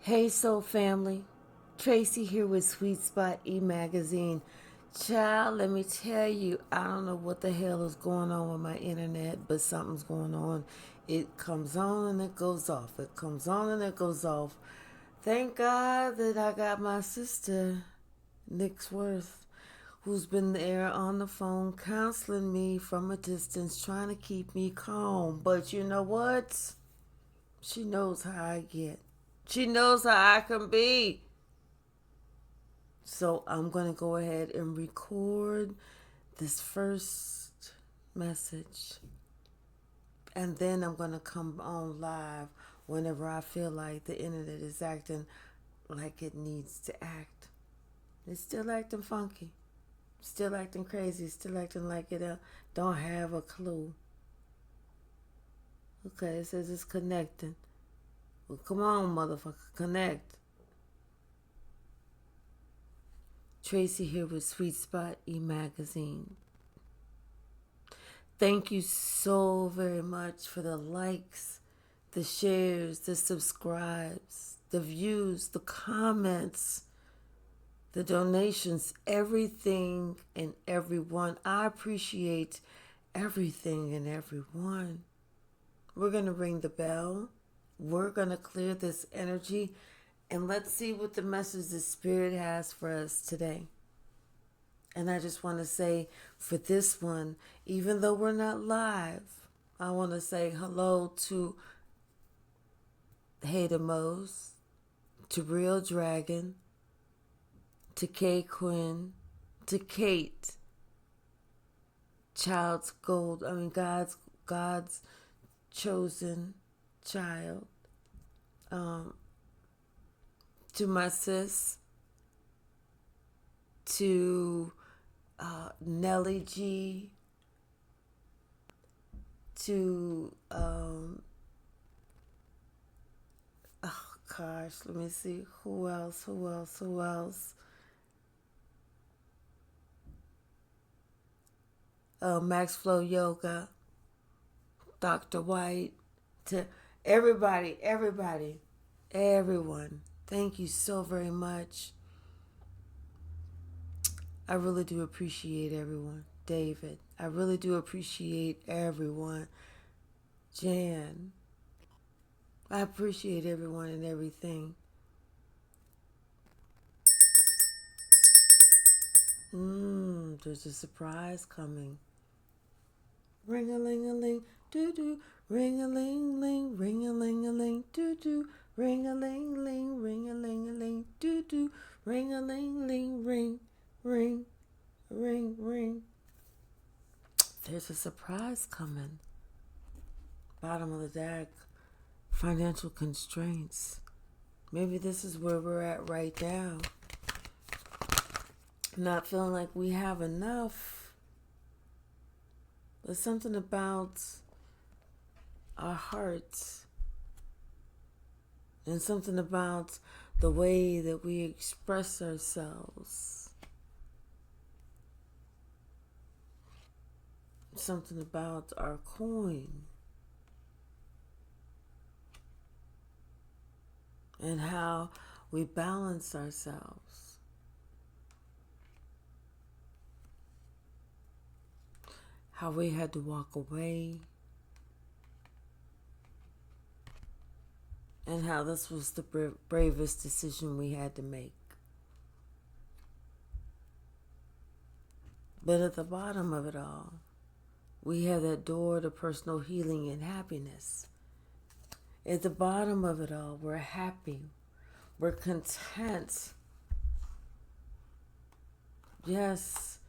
Hey Soul Family, Tracy here with Sweet Spot E-Magazine. Child, let me tell you, I don't know what the hell is going on with my internet, but something's going on. It comes on and it goes off. It comes on and it goes off. Thank God that I got my sister, Nixworth, who's been there on the phone counseling me from a distance, trying to keep me calm. But you know what? She knows how I get. She knows how I can be. So I'm going to go ahead and record this first message. And then I'm going to come on live whenever I feel like the internet is acting like it needs to act. It's still acting funky. Still acting crazy. Still acting like it don't have a clue. Okay, it says it's connecting. Well, come on, motherfucker, connect. Tracy here with Sweet Spot E-Magazine. Thank you so very much for the likes, the shares, the subscribes, the views, the comments, the donations, everything and everyone. I appreciate everything and everyone. We're going to ring the bell. We're going to clear this energy. And let's see what the message the Spirit has for us today. And I just want to say for this one, even though we're not live, I want to say hello to Hater Mose, to Real Dragon, to Kay Quinn, to Kate, God's chosen child, to my sis, to Nelly G, to let me see, who else? Max Flow Yoga, Dr. White, to everybody, everyone. Thank you so very much. I really do appreciate everyone. David, I really do appreciate everyone. Jan, I appreciate everyone and everything. There's a surprise coming. Ring-a-ling-a-ling, doo-doo. Ring-a-ling-ling, ring-a-ling-a-ling, doo-doo. Ring-a-ling-ling, ring-a-ling-a-ling, doo-doo. Ring-a-ling-ling, ring, ring, ring, ring. There's a surprise coming. Bottom of the deck, financial constraints. Maybe this is where we're at right now. Not feeling like we have enough. There's something about our hearts and something about the way that we express ourselves. Something about our coin and how we balance ourselves. How we had to walk away, and how this was the bravest decision we had to make. But at the bottom of it all, we have that door to personal healing and happiness. At the bottom of it all, we're happy. We're content. Yes,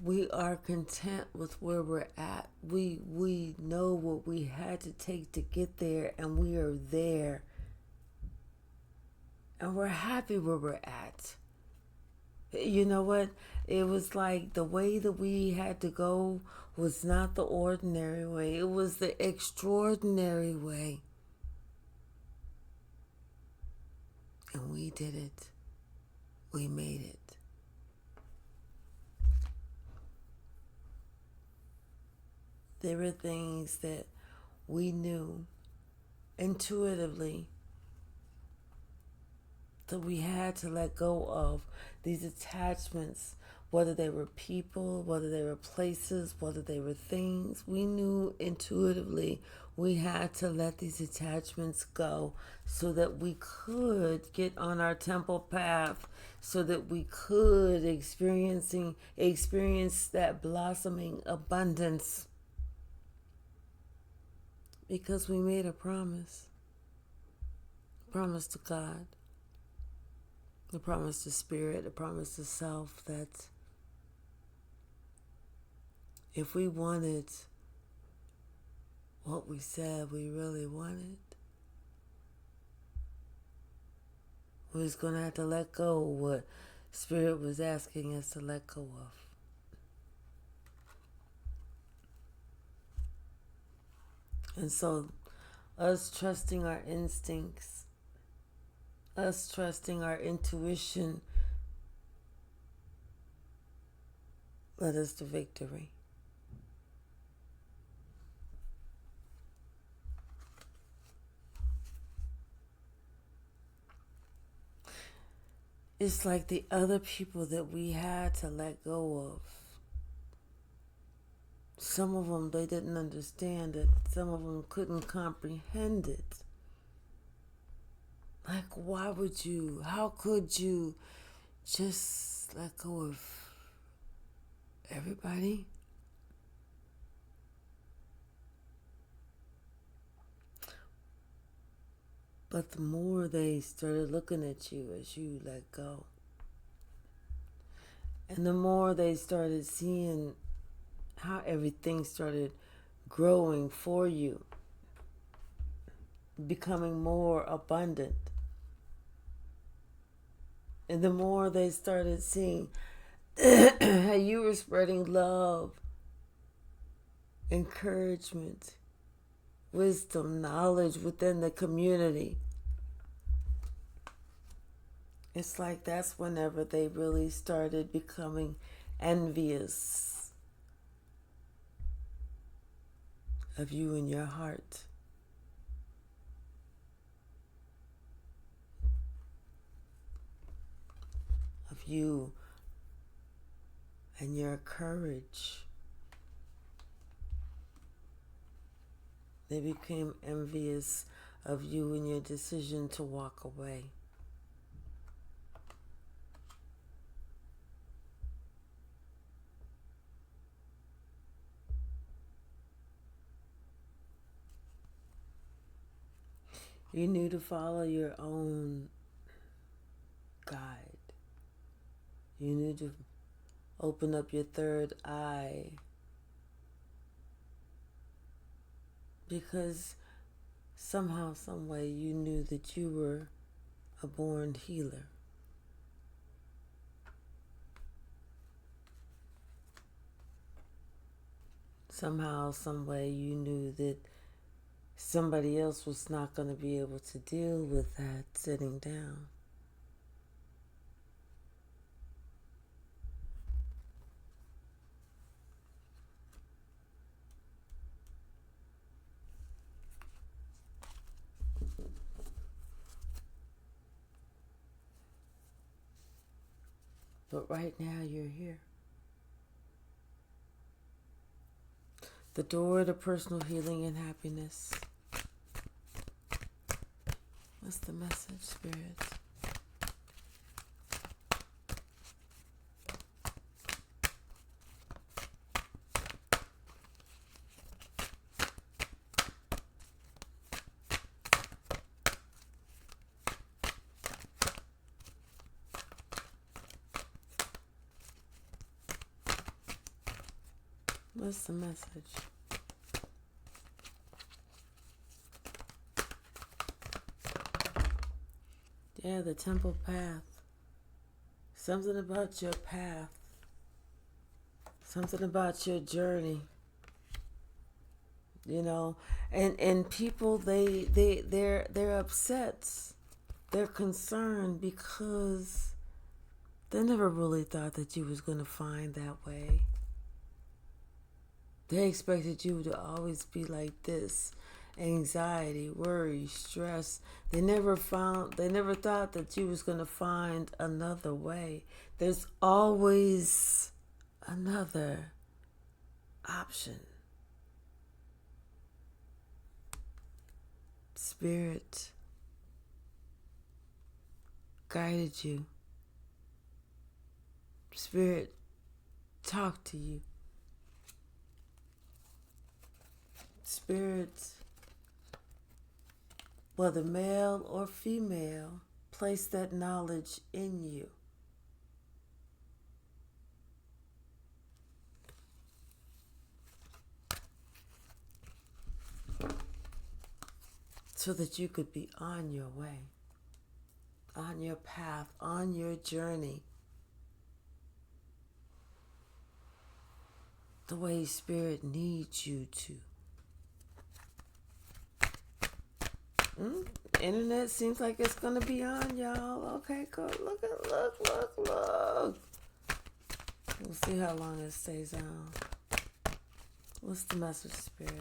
we are content with where we're at. We know what we had to take to get there, and we are there. And we're happy where we're at. You know what? It was like the way that we had to go was not the ordinary way. It was the extraordinary way. And we did it. We made it. There were things that we knew intuitively that we had to let go of these attachments, whether they were people, whether they were places, whether they were things. We knew intuitively we had to let these attachments go so that we could get on our temple path, so that we could experience that blossoming abundance, because we made a promise to God, a promise to Spirit, a promise to self, that if we wanted what we said we really wanted, we was going to have to let go of what Spirit was asking us to let go of. And so, us trusting our instincts, us trusting our intuition, led us to victory. It's like the other people that we had to let go of. Some of them, they didn't understand it. Some of them couldn't comprehend it. Like, why would you? How could you just let go of everybody? But the more they started looking at you as you let go, and the more they started seeing how everything started growing for you, becoming more abundant, and the more they started seeing how you were spreading love, encouragement, wisdom, knowledge within the community, it's like that's whenever they really started becoming envious of you and your heart, of you and your courage. They became envious of you and your decision to walk away. You knew to follow your own guide. You knew to open up your third eye, because somehow, some way, you knew that you were a born healer. Somehow, some way, you knew that somebody else was not going to be able to deal with that sitting down. But right now, you're here. The door to personal healing and happiness. What's the message, Spirit? What's the message? Yeah, the temple path. Something about your path. Something about your journey. You know, and people, they're upset. They're concerned because they never really thought that you was going to find that way. They expected you to always be like this, anxiety, worry, stress. They never thought that you was going to find another way. There's always another option. Spirit guided you. Spirit talked to you. Spirit, whether male or female, placed that knowledge in you. So that you could be on your way, on your path, on your journey. The way Spirit needs you to. Internet seems like it's going to be on, y'all. Okay, go. Look. We'll see how long it stays on. What's the message, Spirit?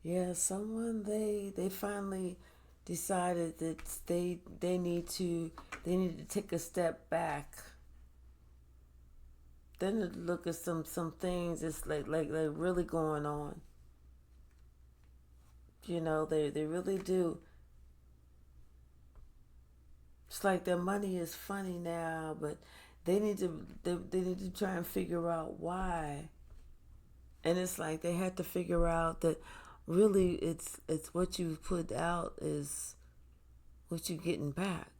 Yeah, someone they finally decided that they need to take a step back. Then to look at some things it's like really going on. You know, they really do. It's like their money is funny now, but they need to try and figure out why. And it's like they had to figure out that really it's what you put out is what you're getting back.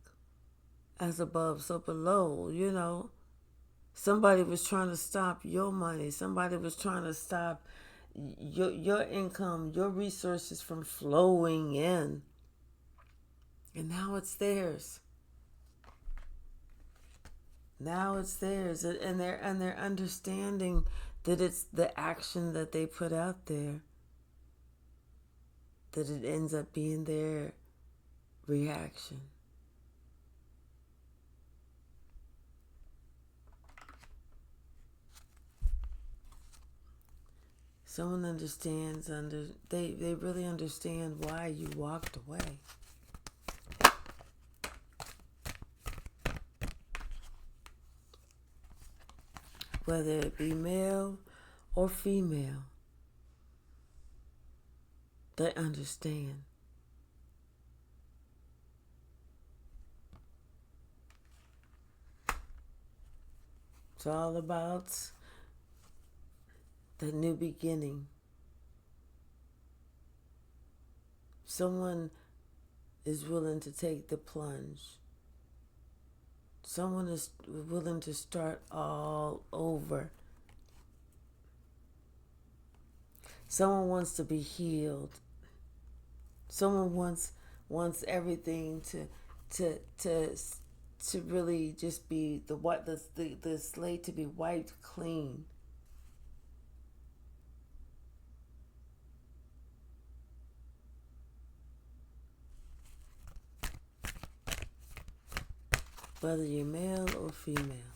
As above, so below, you know. Somebody was trying to stop your money. Somebody was trying to stop your income, your resources from flowing in. And now it's theirs. Now it's theirs. And they're understanding that it's the action that they put out there, that it ends up being their reaction. Someone understands, they really understand why you walked away. Whether it be male or female, they understand. It's all about the new beginning. Someone is willing to take the plunge. Someone is willing to start all over. Someone wants to be healed. Someone wants everything to really just be the slate to be wiped clean. Whether you're male or female.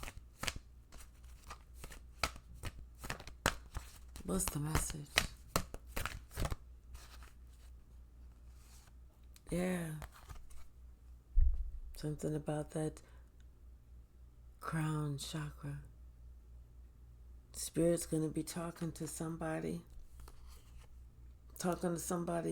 What's the message? Yeah. Something about that crown chakra. Spirit's going to be talking to somebody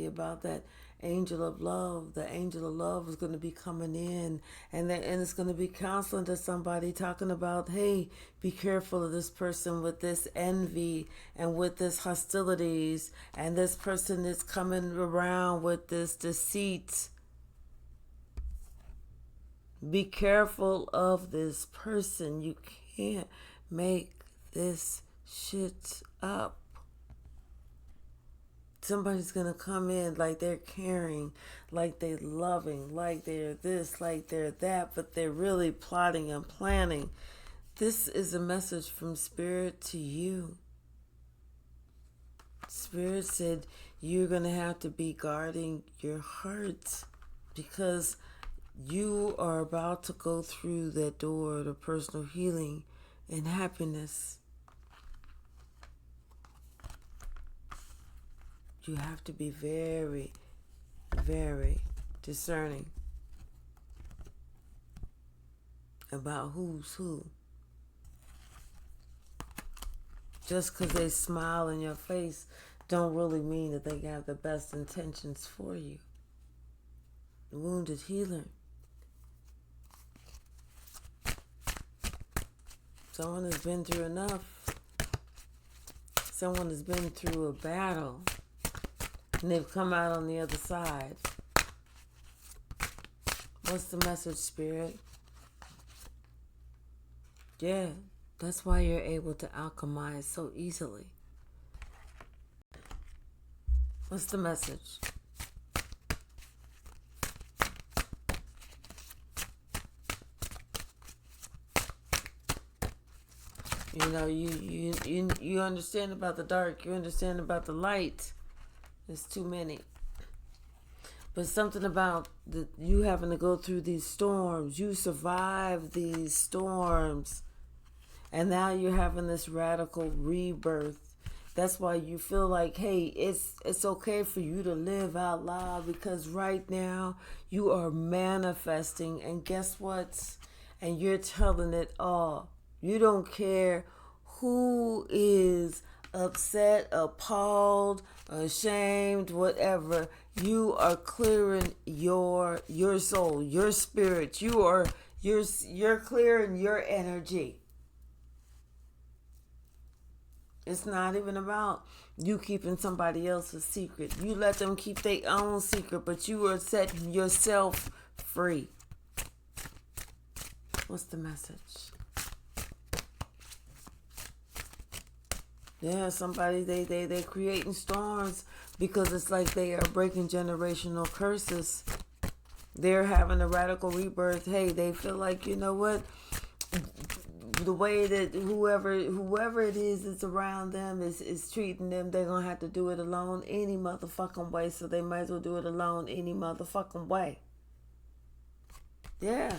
about that angel of love. The angel of love is going to be coming in, and it's going to be counseling to somebody, talking about, hey, be careful of this person with this envy and with this hostilities, and this person is coming around with this deceit. Be careful of this person. You can't make this shit up. Somebody's going to come in like they're caring, like they're loving, like they're this, like they're that, but they're really plotting and planning. This is a message from Spirit to you. Spirit said you're going to have to be guarding your heart, because You are about to go through that door to personal healing and happiness. You have to be very, very discerning about who's who. Just because they smile in your face don't really mean that they have the best intentions for you. Wounded healer. Someone has been through enough. Someone has been through a battle and they've come out on the other side. What's the message, Spirit? Yeah, that's why you're able to alchemize so easily. What's the message? You know, you understand about the dark, you understand about the light. There's too many. But something about you having to go through these storms. You survive these storms. And now you're having this radical rebirth. That's why you feel like, hey, it's okay for you to live out loud, because right now you are manifesting. And guess what? And you're telling it all. You don't care who is upset, appalled, ashamed, whatever. You are clearing your soul, your spirit. You're clearing your energy. It's not even about you keeping somebody else's secret. You let them keep their own secret, but you are setting yourself free. What's the message? Yeah, somebody, they're creating storms because it's like they are breaking generational curses. They're having a radical rebirth. Hey, they feel like, you know what? The way that whoever it is that's around them is treating them, they're going to have to do it alone any motherfucking way. So they might as well do it alone any motherfucking way. Yeah.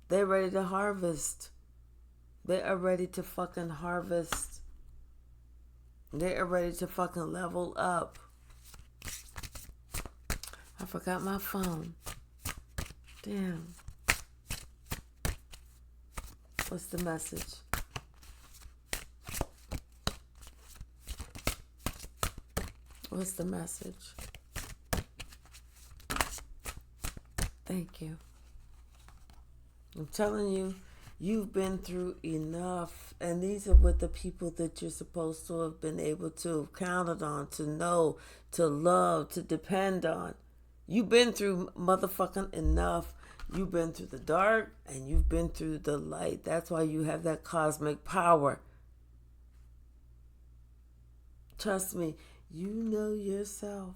They're ready to harvest. They are ready to fucking harvest. They are ready to fucking level up. I forgot my phone. Damn. What's the message? What's the message? Thank you. I'm telling you, you've been through enough. And these are what the people that you're supposed to have been able to have counted on, to know, to love, to depend on. You've been through motherfucking enough. You've been through the dark and you've been through the light. That's why you have that cosmic power. Trust me, you know yourself.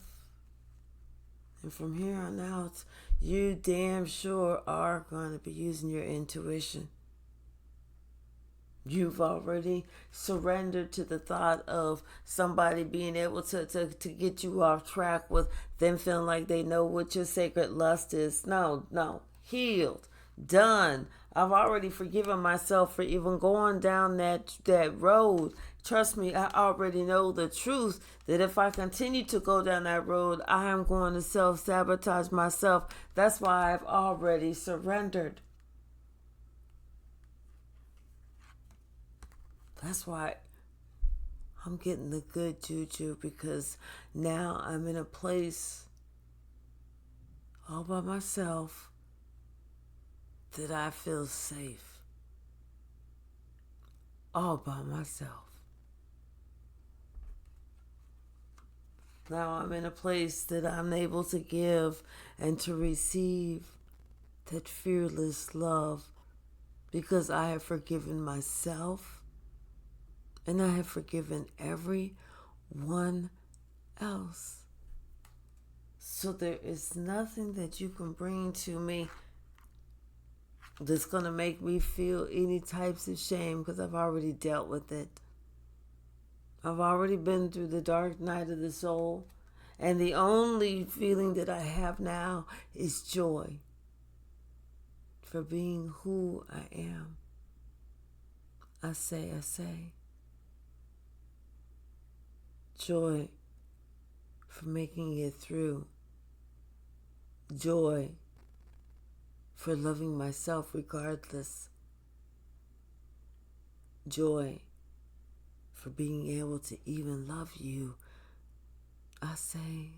And from here on out, you damn sure are going to be using your intuition. You've already surrendered to the thought of somebody being able to get you off track with them feeling like they know what your sacred lust is. No. Healed. Done. I've already forgiven myself for even going down that road. Trust me, I already know the truth that if I continue to go down that road, I am going to self-sabotage myself. That's why I've already surrendered. That's why I'm getting the good juju, because now I'm in a place all by myself that I feel safe. All by myself. Now I'm in a place that I'm able to give and to receive that fearless love, because I have forgiven myself and I have forgiven everyone else. So there is nothing that you can bring to me that's going to make me feel any types of shame, because I've already dealt with it. I've already been through the dark night of the soul, And the only feeling that I have now is joy for being who I am. I say. Joy for making it through. Joy for loving myself regardless. Joy for being able to even love you. I say.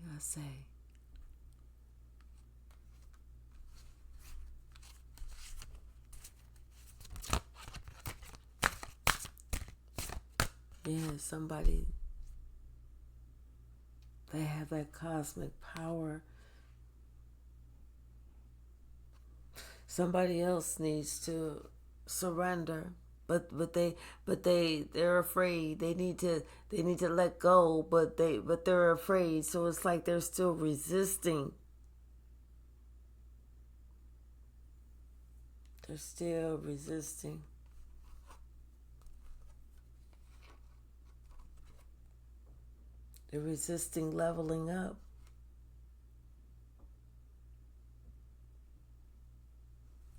Yeah, somebody, they have that cosmic power. Somebody else needs to surrender, but they're afraid. They need to let go, but they're afraid. So it's like they're still resisting. They're still resisting. They're resisting leveling up.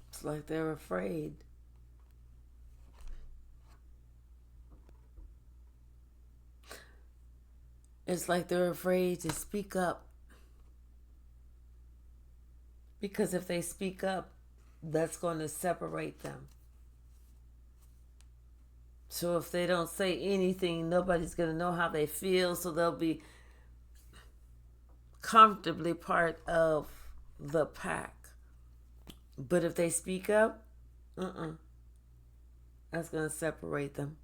It's like they're afraid. It's like they're afraid to speak up. Because if they speak up, that's going to separate them. So if they don't say anything, nobody's going to know how they feel, so they'll be comfortably part of the pack. But if they speak up, that's going to separate them.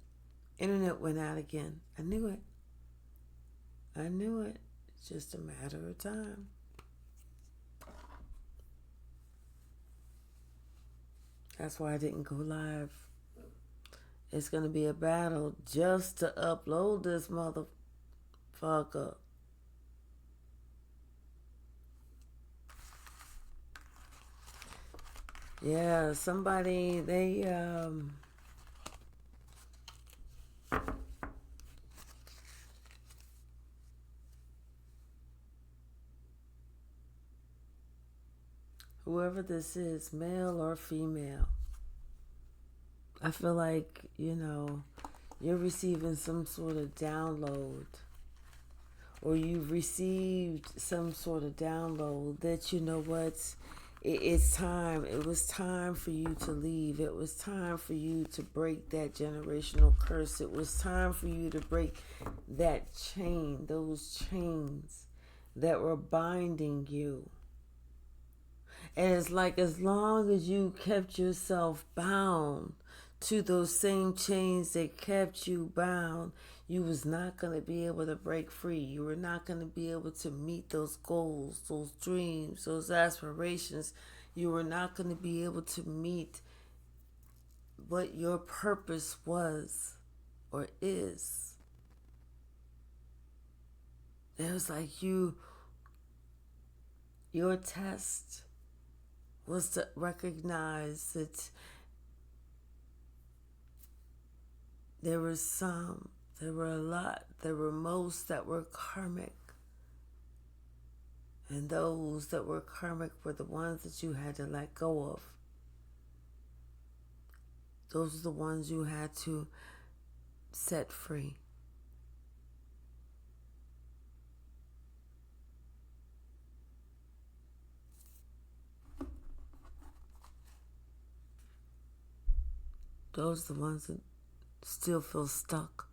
Internet went out again. I knew it. It's just a matter of time. That's why I didn't go live. It's going to be a battle just to upload this motherfucker. Yeah, somebody, whoever this is, male or female, I feel like, you're receiving some sort of download, or you've received some sort of download that, it's time. It was time for you to leave. It was time for you to break that generational curse. It was time for you to break that chain, those chains that were binding you. And it's like, as long as you kept yourself bound to those same chains that kept you bound, you was not going to be able to break free. You were not going to be able to meet those goals, those dreams, those aspirations. You were not going to be able to meet what your purpose was or is. It was like your test was to recognize that there were a lot, there were most that were karmic. And those that were karmic were the ones that you had to let go of. Those are the ones you had to set free. Those are the ones that still feel stuck.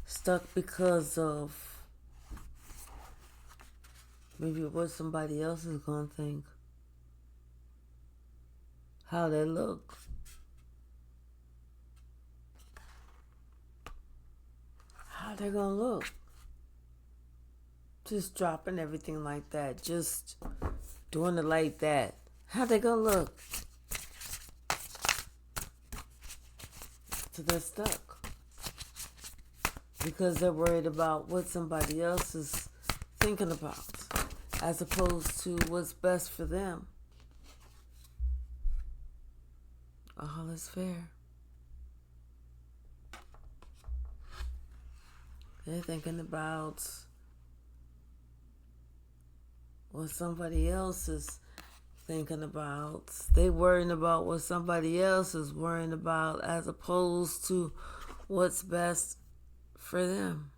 Stuck because of maybe what somebody else is going to think. How they look. How they're going to look. Just dropping everything like that. Just doing it like that. How they going to look? So they're stuck. Because they're worried about what somebody else is thinking about, as opposed to what's best for them. All is fair. They're thinking about what somebody else is thinking about. They worrying about what somebody else is worrying about as opposed to what's best for them.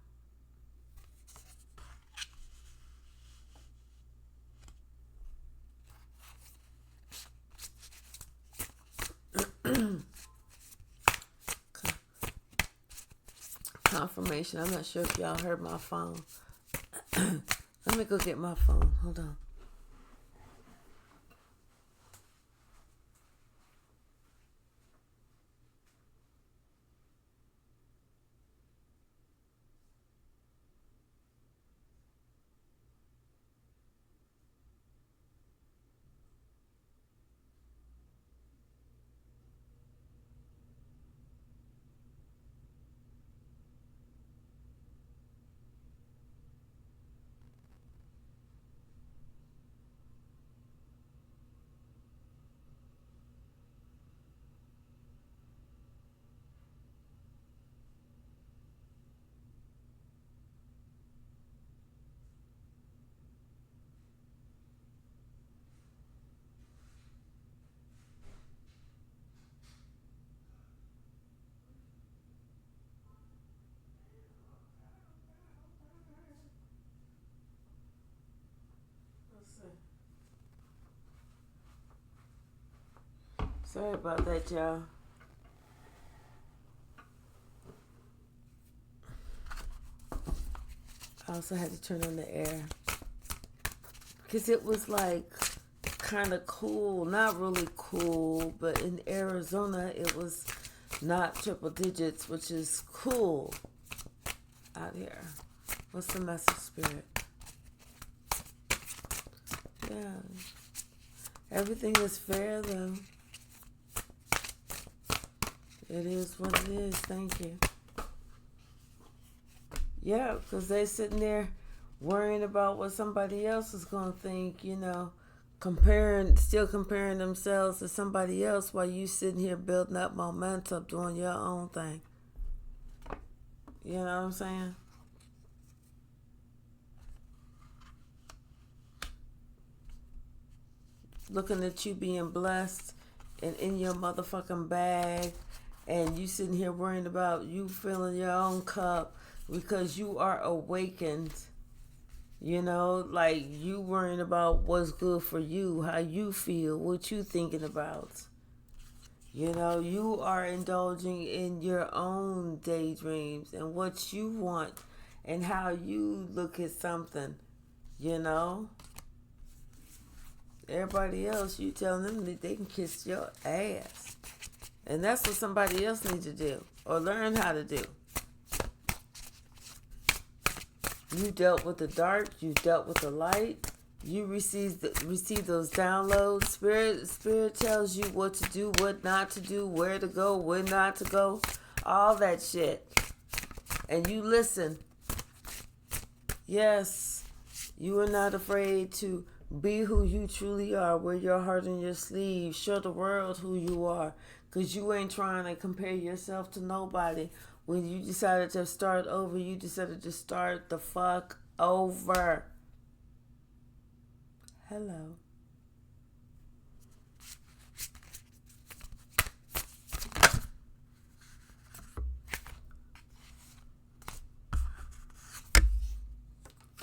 Confirmation. I'm not sure if y'all heard my phone. Let me go get my phone. Hold on. Sorry about that, y'all. I also had to turn on the air because it was like kind of cool, not really cool, but in Arizona it was not triple digits, which is cool out here. What's the message, Spirit? Yeah, everything is fair though. It is what it is. Thank you. Yeah, because they sitting there worrying about what somebody else is going to think, still comparing themselves to somebody else while you sitting here building up momentum, doing your own thing. You know what I'm saying? Looking at you being blessed and in your motherfucking bag, and you sitting here worrying about you filling your own cup because you are awakened. Like you worrying about what's good for you, how you feel, what you thinking about. You are indulging in your own daydreams and what you want and how you look at something, Everybody else, you telling them that they can kiss your ass. And that's what somebody else needs to do or learn how to do. You dealt with the dark, you dealt with the light, you receive those downloads. Spirit tells you what to do, what not to do, where to go, where not to go, all that shit. And you listen. Yes, you are not afraid to be who you truly are, wear your heart on your sleeve, show the world who you are, because you ain't trying to compare yourself to nobody. When you decided to start over, you decided to start the fuck over. Hello.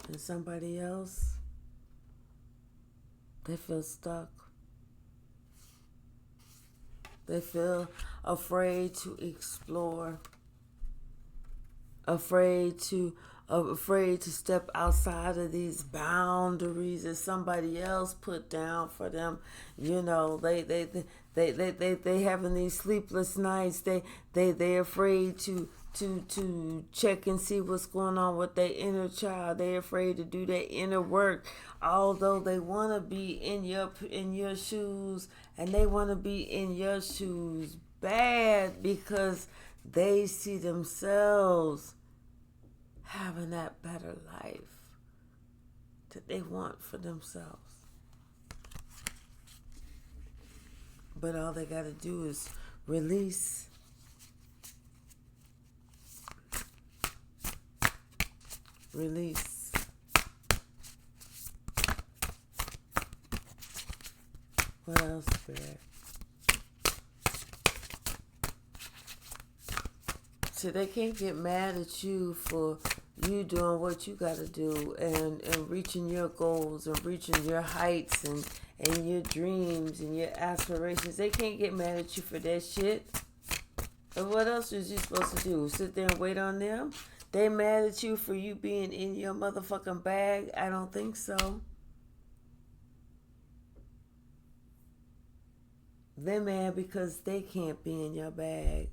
And somebody else, they feel stuck. They feel afraid to explore, afraid to step outside of these boundaries that somebody else put down for them. They having these sleepless nights. They afraid to check and see what's going on with their inner child. They're afraid to do their inner work, although they want to be in your shoes, and they want to be in your shoes bad because they see themselves having that better life that they want for themselves. But all they got to do is release. Release. What else, Spirit? So they can't get mad at you for you doing what you got to do and reaching your goals and reaching your heights and your dreams and your aspirations. They can't get mad at you for that shit. And what else is you supposed to do? Sit there and wait on them? They mad at you for you being in your motherfucking bag? I don't think so. They're mad because they can't be in your bag.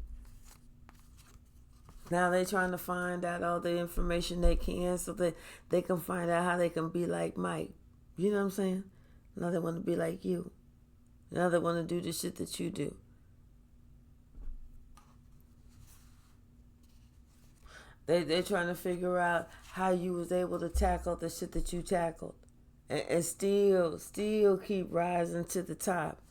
Now they're trying to find out all the information they can so that they can find out how they can be like Mike. You know what I'm saying? Now they want to be like you. Now they want to do the shit that you do. They're trying to figure out how you was able to tackle the shit that you tackled. And still keep rising to the top.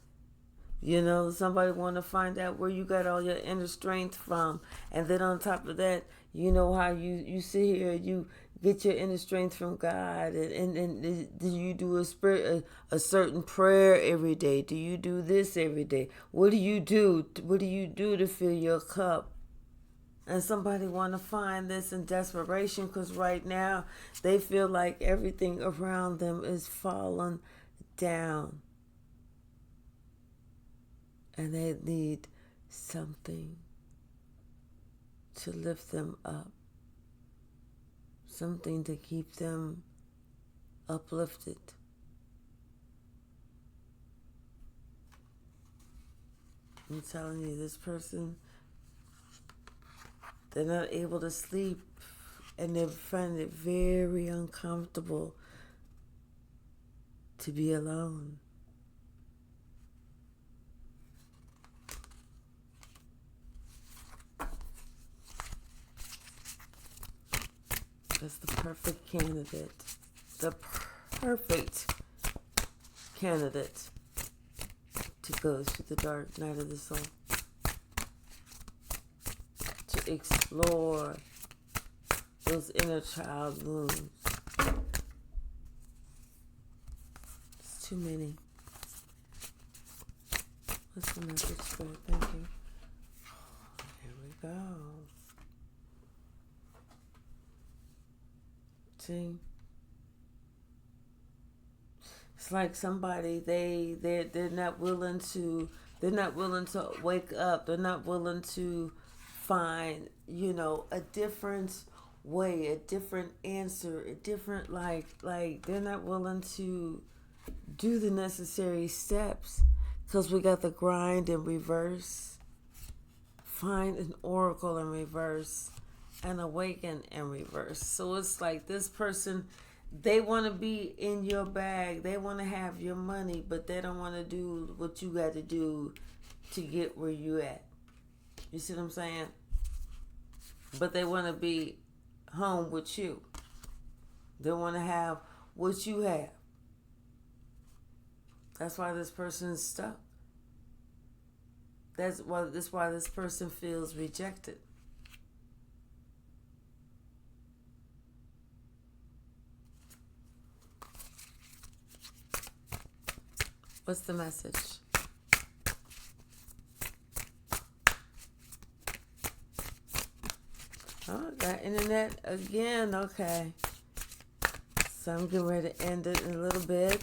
You know, somebody want to find out where you got all your inner strength from. And then on top of that, you know how you sit here, you get your inner strength from God. And do you do a certain prayer every day? Do you do this every day? What do you do? What do you do to fill your cup? And somebody want to find this in desperation because right now they feel like everything around them is falling down. And they need something to lift them up. Something to keep them uplifted. I'm telling you, this person, they're not able to sleep and they find it very uncomfortable to be alone. That's the perfect candidate. The perfect candidate to go through the dark night of the soul. To explore those inner child wounds. It's too many. What's the message, Spirit? Thank you. Here we go. See? It's like somebody they're not willing to wake up. They're not willing to find, a different way, a different answer, a different like they're not willing to do the necessary steps because we got the grind in reverse. Find an oracle in reverse and awaken in reverse. So it's like this person, they want to be in your bag. They want to have your money, but they don't want to do what you got to do to get where you at. You see what I'm saying? But they want to be home with you. They want to have what you have. That's why this person is stuck. That's why this person feels rejected. What's the message? Oh, got internet again. Okay. So I'm getting ready to end it in a little bit.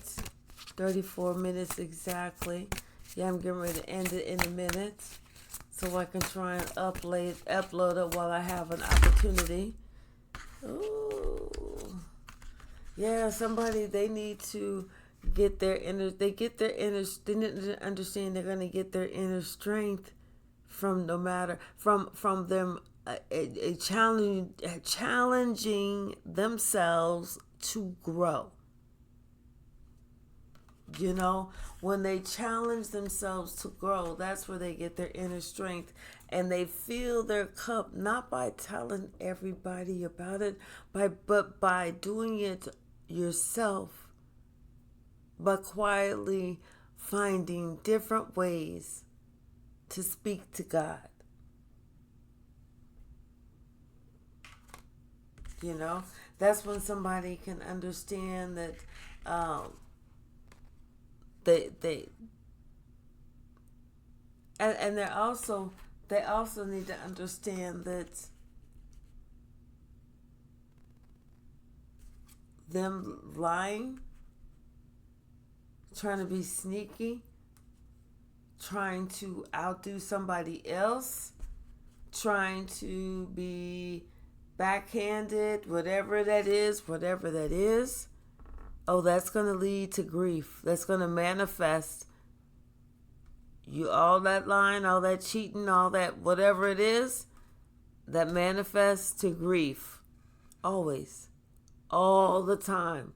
34 minutes exactly. Yeah, I'm getting ready to end it in a minute. So I can try and upload it while I have an opportunity. Ooh. Yeah, somebody, they need to get their inner, they need to understand they're going to get their inner strength from from them challenging themselves to grow. When they challenge themselves to grow, that's where they get their inner strength. And they fill their cup not by telling everybody about it, but by doing it yourself, by quietly finding different ways to speak to God. That's when somebody can understand that they and they also need to understand that them lying, trying to be sneaky, trying to outdo somebody else, trying to be backhanded, whatever that is, oh, that's going to lead to grief. That's going to manifest. You, all that lying, all that cheating, all that whatever it is, that manifests to grief. Always. All the time.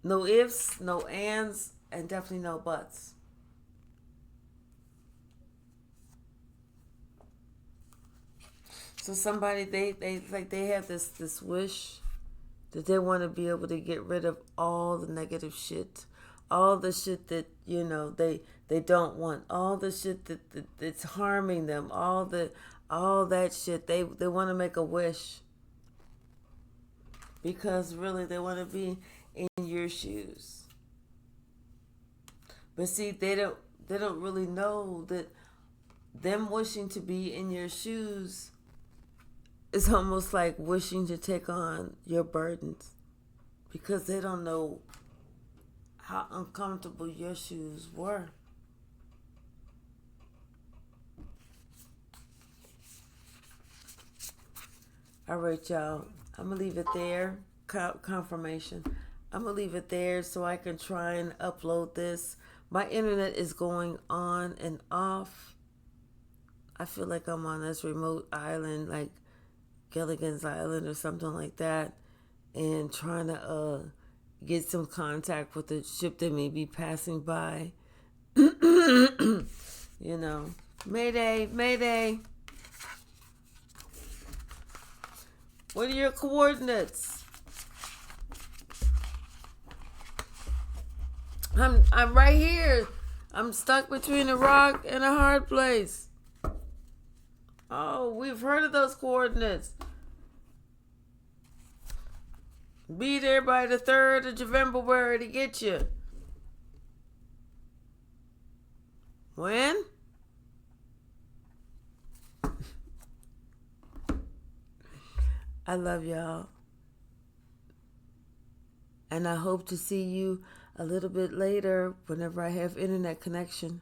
No ifs, no ands, and definitely no buts. So somebody, they have this wish that they want to be able to get rid of all the negative shit, all the shit that they don't want, all the shit that's harming them, all that shit. They want to make a wish because really they want to be in your shoes. But see, they don't really know that them wishing to be in your shoes is almost like wishing to take on your burdens, because they don't know how uncomfortable your shoes were. All right, y'all. I'm going to leave it there. Confirmation. I'm going to leave it there so I can try and upload this. My internet is going on and off. I feel like I'm on this remote island, like Gilligan's Island or something like that, and trying to get some contact with the ship that may be passing by. Mayday, mayday. What are your coordinates? I'm right here. I'm stuck between a rock and a hard place. Oh, we've heard of those coordinates. Be there by the 3rd of November to get you. When? I love y'all. And I hope to see you a little bit later whenever I have internet connection.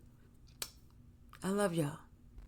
I love y'all.